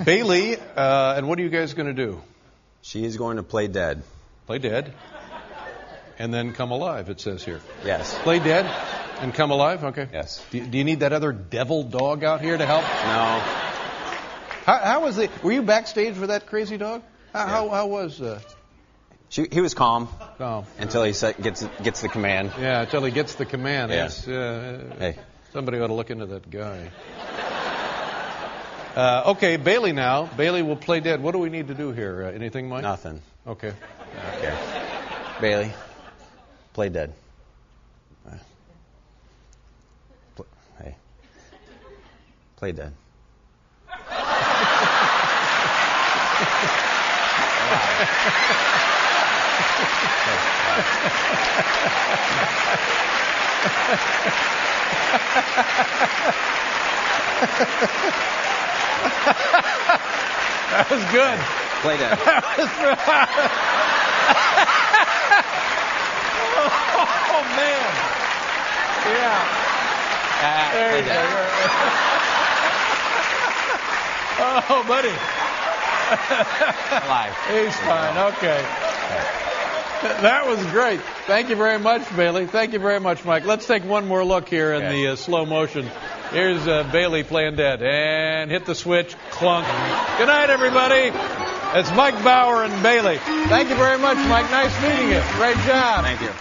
Bailey, and what are you guys going to do? She is going to play dead. Play dead, and then come alive, it says here. Yes. Play dead and come alive? Okay. Yes. Do you need that other devil dog out here to help? No. How was it? Were you backstage with that crazy dog? How was... He was calm. Calm. Until he gets the command. Yeah, until he gets the command. Yeah. Yes. Hey. Somebody ought to look into that guy. Okay, Bailey now. Bailey will play dead. What do we need to do here? Anything, Mike? Nothing. Okay. Okay. Bailey, play dead. Hey. Play dead. That was good. Play dead. Oh, man. Yeah. There you go. Oh, buddy. Alive. He's fine. Okay. That was great. Thank you very much, Bailey. Thank you very much, Mike. Let's take one more look here in the slow motion. Here's Bailey playing dead. And hit the switch. Clunk. Good night, everybody. It's Mike Bauer and Bailey. Thank you very much, Mike. Nice meeting you. Great job. Thank you.